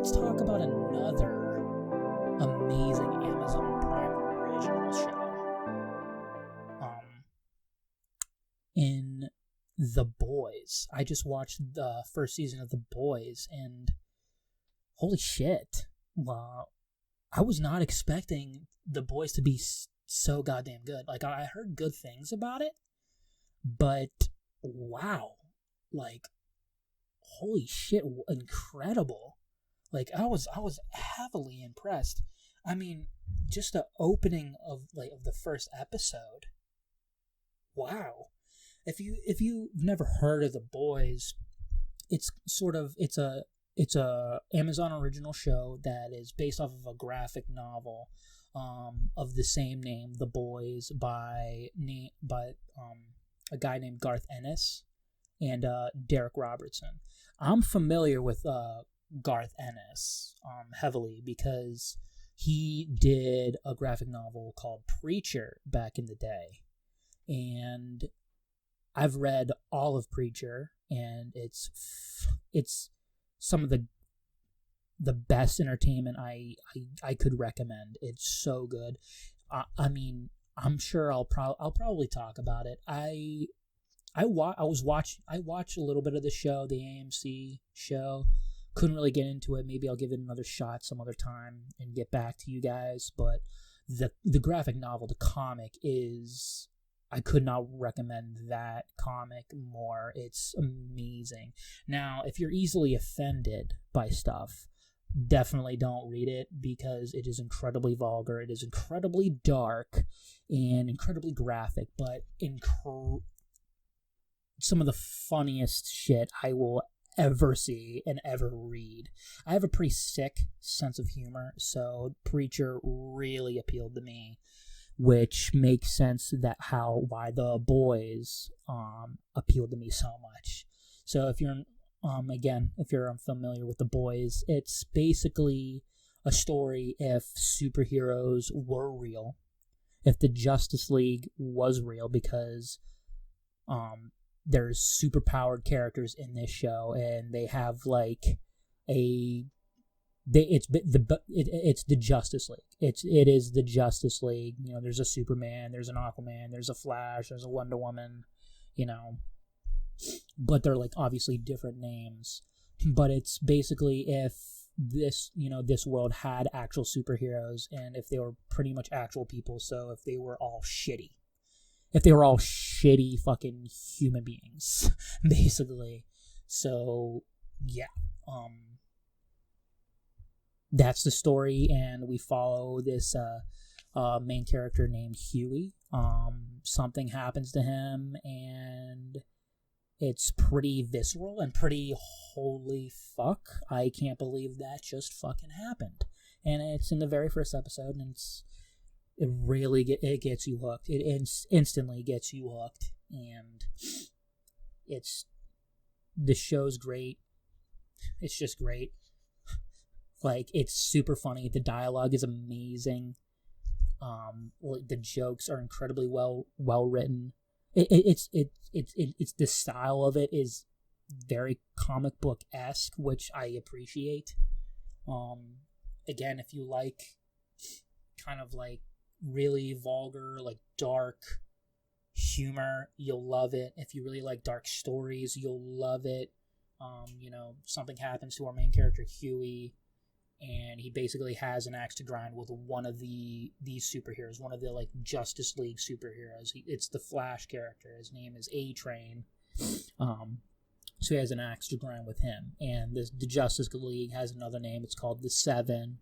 let's talk about another amazing Amazon Prime original show. In The Boys. I just watched the first season of The Boys, and holy shit. Wow. I was not expecting The Boys to be so goddamn good. Like, I heard good things about it, but wow. Like, holy shit, incredible. Like, I was heavily impressed. I mean, just the opening of the first episode. Wow. If you've never heard of The Boys, it's a Amazon original show that is based off of a graphic novel of the same name, The Boys, by a guy named Garth Ennis and Derek Robertson. I'm familiar with Garth Ennis heavily because he did a graphic novel called Preacher back in the day, and I've read all of Preacher, and it's some of the best entertainment I could recommend. It's so good. I mean, I'm sure I'll probably talk about it. I watched a little bit of the show, the AMC show. Couldn't really get into it. Maybe I'll give it another shot some other time and get back to you guys. But the graphic novel, the comic, is, I could not recommend that comic more. It's amazing. Now, if you're easily offended by stuff, definitely don't read it because it is incredibly vulgar. It is incredibly dark and incredibly graphic, but some of the funniest shit I will ever see and ever read. I have a pretty sick sense of humor, so Preacher really appealed to me, which makes sense why The Boys appealed to me so much. So if you're unfamiliar with The Boys, it's basically a story if superheroes were real, if the Justice League was real, because there's superpowered characters in this show, and they have it's the Justice League. It is the Justice League. You know, there's a Superman, there's an Aquaman, there's a Flash, there's a Wonder Woman, you know, but they're obviously different names. But it's basically if this world had actual superheroes, and if they were pretty much actual people. So if they were all shitty fucking human beings, basically. So yeah, that's the story, and we follow this main character named Huey. Something happens to him, and it's pretty visceral and pretty holy fuck. I can't believe that just fucking happened. And it's in the very first episode, and it really gets you hooked. It instantly gets you hooked, and the show's great. It's just great. It's super funny. The dialogue is amazing. The jokes are incredibly well written. It's the style of it is very comic book-esque, which I appreciate. Again, if you like kind of really vulgar, dark humor, you'll love it. If you really like dark stories, you'll love it. Something happens to our main character, Huey, and he basically has an axe to grind with one of these superheroes, one of the Justice League superheroes. It's the Flash character. His name is A-Train. So he has an axe to grind with him. And the Justice League has another name. It's called the Seven.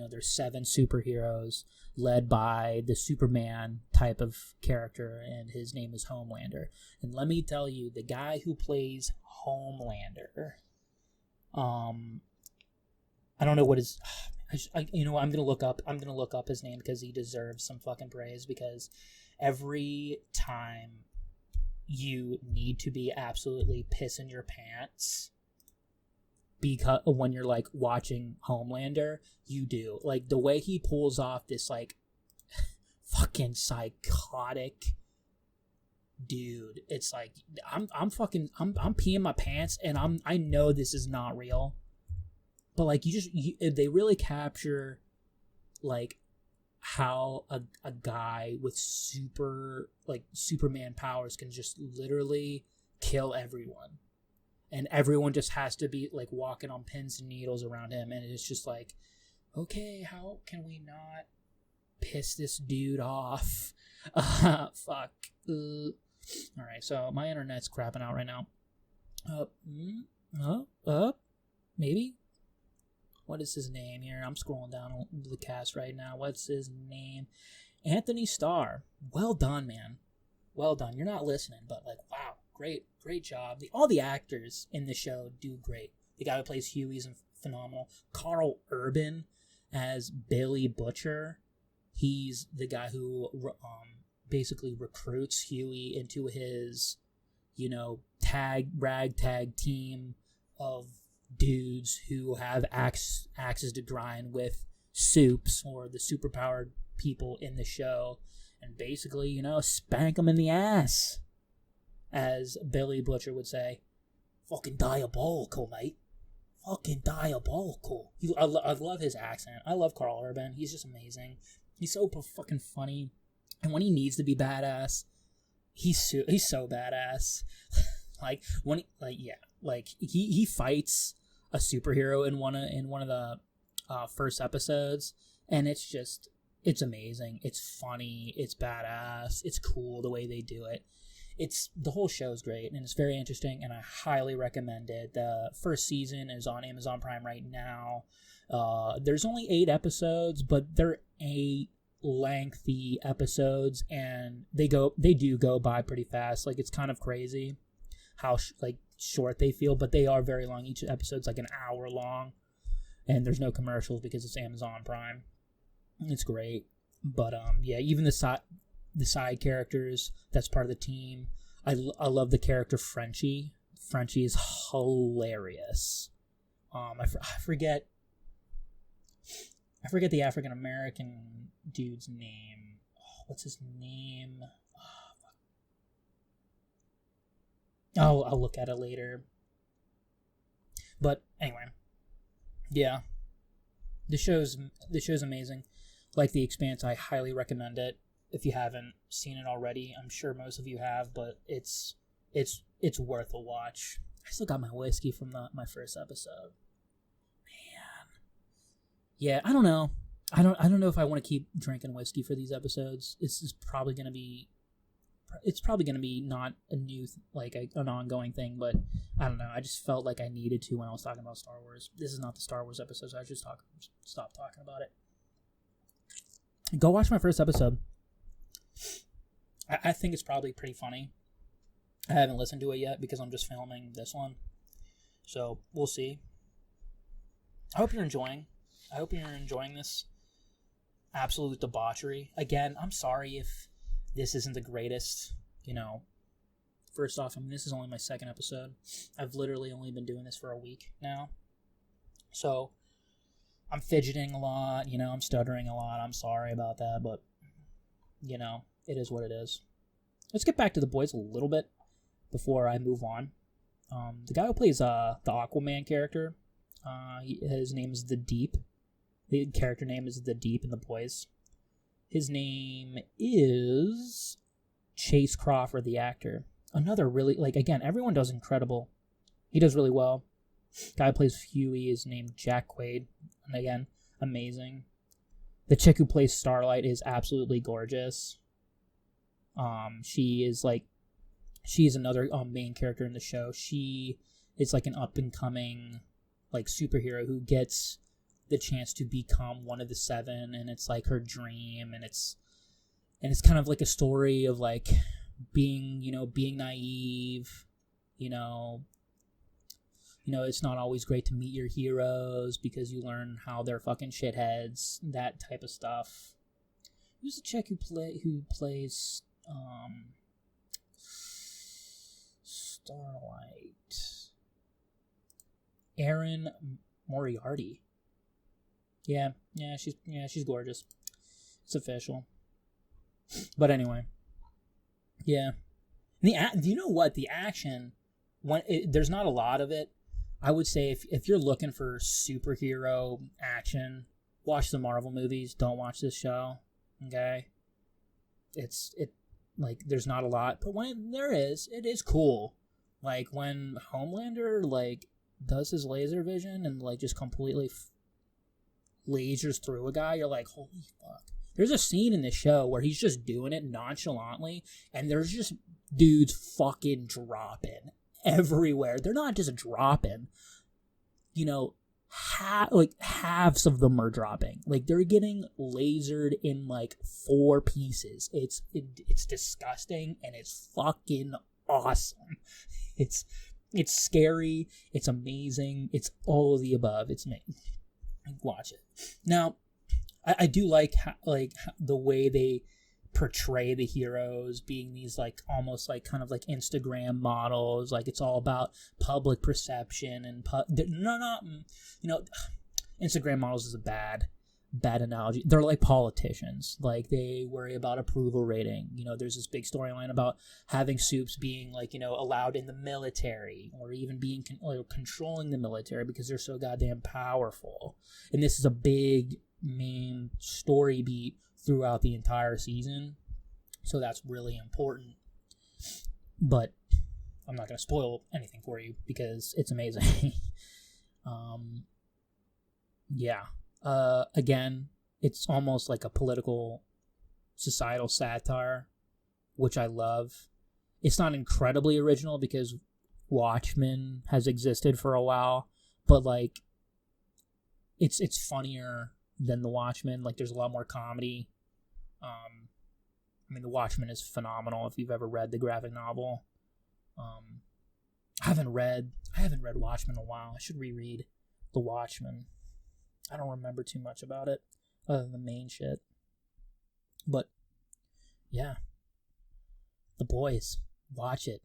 There's 7 superheroes led by the Superman type of character, and his name is Homelander. And let me tell you, the guy who plays Homelander, I don't know what his. I'm gonna look up his name because he deserves some fucking praise. Because every time you need to be absolutely pissing your pants, because when you're watching Homelander, you do. The way he pulls off this fucking psychotic dude. It's I'm peeing my pants, and I know this is not real. but like they really capture like how a guy with Superman powers can just literally kill everyone, and everyone just has to be like walking on pins and needles around him, and it's just like, okay, how can we not piss this dude off? Fuck. All right, so my internet's crapping out right now. Maybe. What is his name here? I'm scrolling down the cast right now. What's his name? Anthony Starr. Well done, man. Well done. You're not listening, but like, wow, great job. All the actors in the show do great. The guy who plays Huey's phenomenal. Carl Urban as Billy Butcher. He's the guy who basically recruits Huey into his, ragtag team of dudes who have axes to grind with Supes, or the superpowered people in the show, and basically, spank them in the ass, as Billy Butcher would say. Fucking diabolical, mate. Fucking diabolical. I love his accent. I love Carl Urban. He's just amazing. He's so fucking funny. And when he needs to be badass, he's so badass. He fights a superhero in one of the first episodes, and it's amazing. It's funny. It's badass. It's cool the way they do it. The whole show is great, and it's very interesting, and I highly recommend it. The first season is on Amazon Prime right now. There's only 8 episodes, but they're 8 lengthy episodes, and they do go by pretty fast. Like, it's kind of crazy how short they feel, but they are very long. Each episode's like an hour long, and there's no commercials because it's Amazon Prime. It's great. But even the side characters that's part of the team, I love the character Frenchie. Frenchie is hilarious. I forget the African American dude's name. What's his name? I'll look at it later. But anyway, yeah, the show's amazing. Like The Expanse, I highly recommend it. If you haven't seen it already, I'm sure most of you have, but it's worth a watch. I still got my whiskey from my first episode. Man, yeah, I don't know. I don't know if I want to keep drinking whiskey for these episodes. It's probably gonna be not a new an ongoing thing, but I don't know. I just felt like I needed to when I was talking about Star Wars. This is not the Star Wars episode, so I should stop talking about it. Go watch my first episode. I think it's probably pretty funny. I haven't listened to it yet because I'm just filming this one, so we'll see. I hope you're enjoying this absolute debauchery. Again, I'm sorry if this isn't the greatest, First off, this is only my second episode. I've literally only been doing this for a week now. So, I'm fidgeting a lot, I'm stuttering a lot. I'm sorry about that, but, it is what it is. Let's get back to the boys a little bit before I move on. The guy who plays the Aquaman character, his name is The Deep. The character name is The Deep in The Boys. His name is Chase Crawford, the actor. Another really, again, everyone does incredible. He does really well. Guy who plays Huey is named Jack Quaid. And again, amazing. The chick who plays Starlight is absolutely gorgeous. She's another main character in the show. She is an up-and-coming superhero who gets the chance to become one of the 7, and it's her dream, and it's kind of a story of being naive, it's not always great to meet your heroes because you learn how they're fucking shitheads, that type of stuff. Who's the chick who plays Starlight? Erin Moriarty. Yeah, she's gorgeous. It's official. But anyway, yeah. You know what? The action, there's not a lot of it. I would say if you're looking for superhero action, watch the Marvel movies. Don't watch this show. Okay? Like, there's not a lot, but when there is, it is cool. Like, when Homelander, like, does his laser vision and, like, just completely lasers through a guy, you're like, holy fuck. There's a scene in this show where he's just doing it nonchalantly, and there's just dudes fucking dropping everywhere. They're not just dropping. You know, halves of them are dropping. Like, they're getting lasered in like 4 pieces. It's disgusting, and it's fucking awesome. It's scary. It's amazing. It's all of the above. It's amazing. Watch it. Now, I do like the way they portray the heroes being these like almost like kind of like Instagram models. Like, it's all about public perception and Instagram models is a bad analogy. They're like politicians. Like, they worry about approval rating. You know, there's this big storyline about having Supes being like, you know, allowed in the military, or even being controlling the military because they're so goddamn powerful. And this is a big main story beat throughout the entire season, so that's really important. But I'm not going to spoil anything for you because it's amazing. Again, it's almost like a political, societal satire, which I love. It's not incredibly original because Watchmen has existed for a while, but like, it's funnier than The Watchmen. Like, there's a lot more comedy. I mean, The Watchmen is phenomenal if you've ever read the graphic novel. I haven't read Watchmen in a while. I should reread The Watchmen. I don't remember too much about it other than the main shit. But yeah, The Boys, watch it.